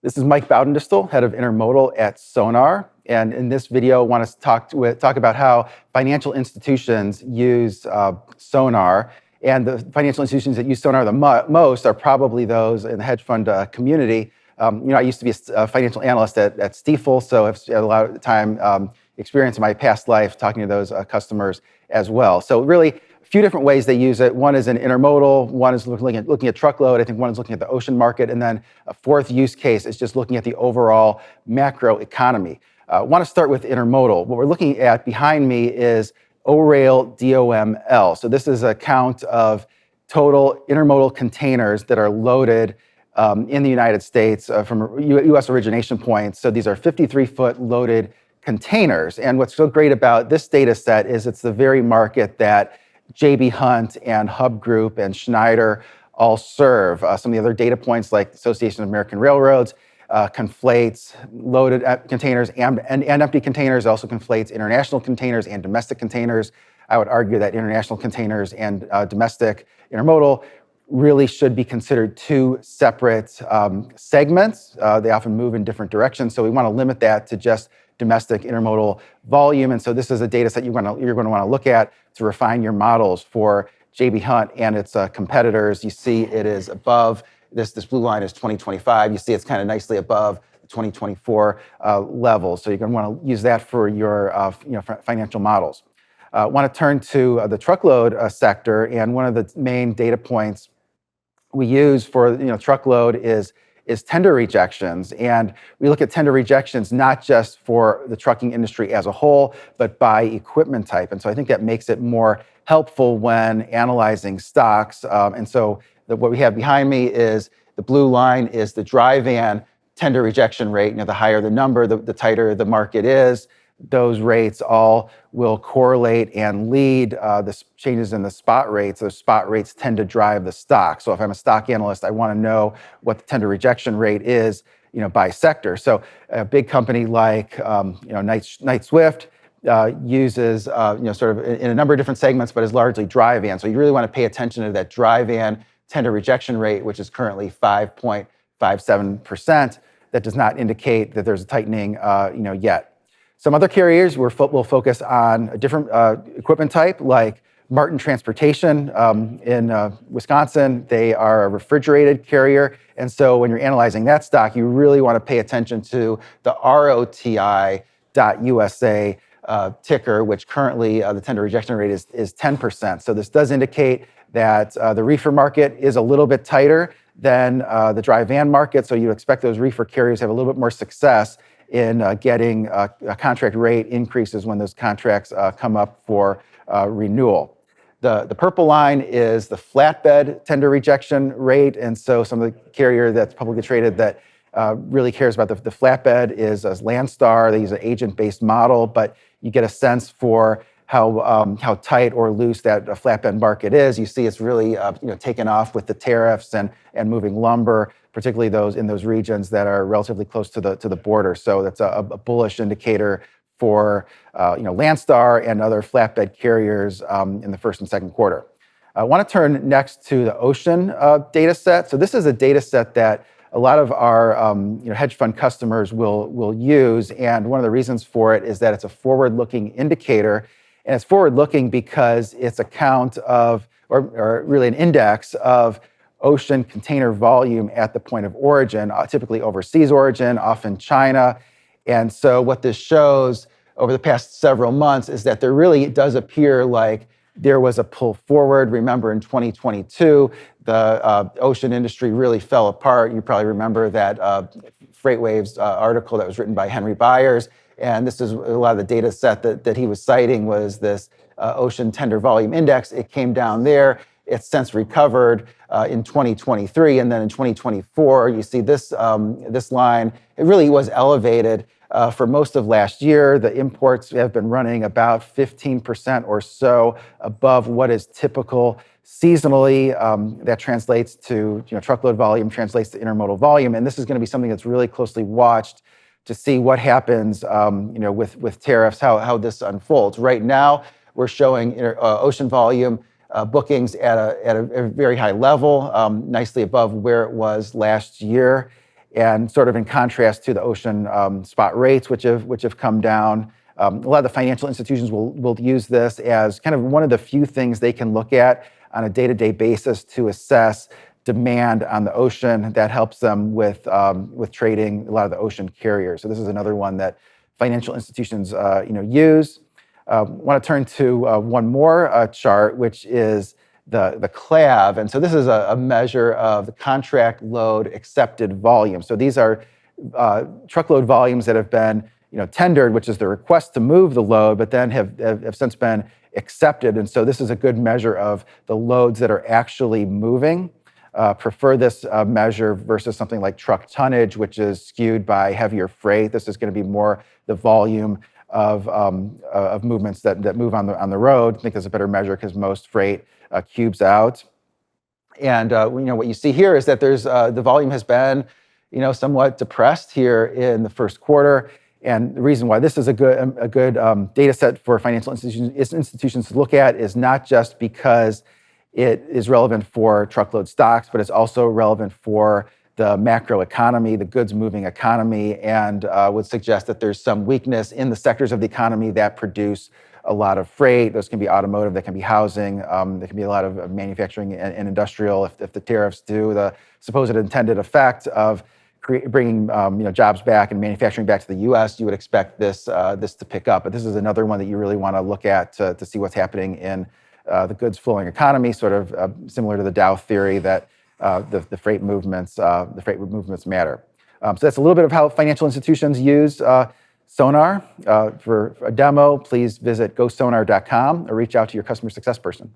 This is Mike Bowdendistel, head of intermodal at Sonar. And in this video, I want to talk about how financial institutions use Sonar. And the financial institutions that use Sonar the most are probably those in the hedge fund community. I used to be a financial analyst at Stifel, so I've had a lot of time experience in my past life talking to those customers as well. So really, a few different ways they use it. One is in intermodal, one is looking at truckload, I think one is looking at the ocean market, and then a fourth use case is just looking at the overall macro economy. I want to start with intermodal. What we're looking at behind me is O-Rail DOML. So this is a count of total intermodal containers that are loaded in the United States from U.S. origination points. So these are 53-foot loaded containers. And what's so great about this data set is it's the very market that J.B. Hunt and Hub Group and Schneider all serve. Some of the other data points like Association of American Railroads conflates loaded containers and empty containers, also conflates international containers and domestic containers. I would argue that international containers and domestic intermodal really should be considered two separate segments. They often move in different directions, so we want to limit that to just domestic intermodal volume. And so this is a data set you're going to want to look at to refine your models for J.B. Hunt and its competitors. You see it is above, this blue line is 2025. You see it's kind of nicely above the 2024 level. So you're going to want to use that for your financial models. I want to turn to the truckload sector, and one of the main data points we use for truckload is tender rejections. And we look at tender rejections not just for the trucking industry as a whole, but by equipment type. And so I think that makes it more helpful when analyzing stocks. And so what we have behind me is the blue line is the dry van tender rejection rate. The higher the number, the tighter the market is. Those rates all will correlate and lead the changes in the spot rates. Those spot rates tend to drive the stock. So if I'm a stock analyst, I want to know what the tender rejection rate is, by sector. So a big company like Knight-Swift uses sort of in a number of different segments, but is largely dry van. So you really want to pay attention to that dry van tender rejection rate, which is currently 5.57%. That does not indicate that there's a tightening yet. Some other carriers will focus on a different equipment type, like Martin Transportation in Wisconsin. They are a refrigerated carrier. And so when you're analyzing that stock, you really want to pay attention to the ROTI.USA ticker, which currently the tender rejection rate is 10%. So this does indicate that the reefer market is a little bit tighter than the dry van market. So you expect those reefer carriers to have a little bit more success in getting contract rate increases when those contracts come up for renewal. The purple line is the flatbed tender rejection rate. And so some of the carrier that's publicly traded that really cares about the flatbed is Landstar. They use an agent-based model, but you get a sense for how tight or loose that flatbed market is. You see it's really taken off with the tariffs and moving lumber, particularly those in those regions that are relatively close to the border. So that's a bullish indicator for Landstar and other flatbed carriers in the first and second quarter. I want to turn next to the ocean data set. So this is a data set that a lot of our hedge fund customers will use, and one of the reasons for it is that it's a forward-looking indicator. And it's forward-looking because it's a count of, or really an index of ocean container volume at the point of origin, typically overseas origin, often China. And so what this shows over the past several months is that there really does appear like there was a pull forward. Remember in 2022, the ocean industry really fell apart. You probably remember that FreightWaves article that was written by Henry Byers. And this is a lot of the data set that he was citing was this ocean tender volume index. It came down there. It's since recovered in 2023. And then in 2024, you see this line. It really was elevated for most of last year. The imports have been running about 15% or so above what is typical seasonally. That translates to truckload volume, translates to intermodal volume. And this is going to be something that's really closely watched to see what happens, with tariffs, how this unfolds. Right now, we're showing ocean volume bookings at a very high level, nicely above where it was last year. and sort of in contrast to the ocean spot rates, which have come down. A lot of the financial institutions will use this as kind of one of the few things they can look at on a day-to-day basis to assess demand on the ocean. That helps them with trading a lot of the ocean carriers. So this is another one that financial institutions use. Want to turn to one more chart, which is the CLAV. And so this is a measure of the contract load accepted volume. So these are truckload volumes that have been tendered, which is the request to move the load, but then have since been accepted. And so this is a good measure of the loads that are actually moving. Prefer this measure versus something like truck tonnage, which is skewed by heavier freight. This is going to be more the volume of movements that move on the road. I think that's a better measure because most freight cubes out. And what you see here is that there's the volume has been somewhat depressed here in the first quarter. And the reason why this is a good data set for financial institutions to look at is not just because it is relevant for truckload stocks, but it's also relevant for the macro economy, the goods moving economy, and would suggest that there's some weakness in the sectors of the economy that produce a lot of freight. Those can be automotive, that can be housing, there can be a lot of manufacturing and industrial. If the tariffs do the supposed intended effect of bringing jobs back and manufacturing back to the U.S., you would expect this to pick up. But this is another one that you really want to look at to see what's happening in the goods flowing economy, sort of similar to the Dow theory that the freight movements matter. So that's a little bit of how financial institutions use Sonar. For a demo, please visit gosonar.com or reach out to your customer success person.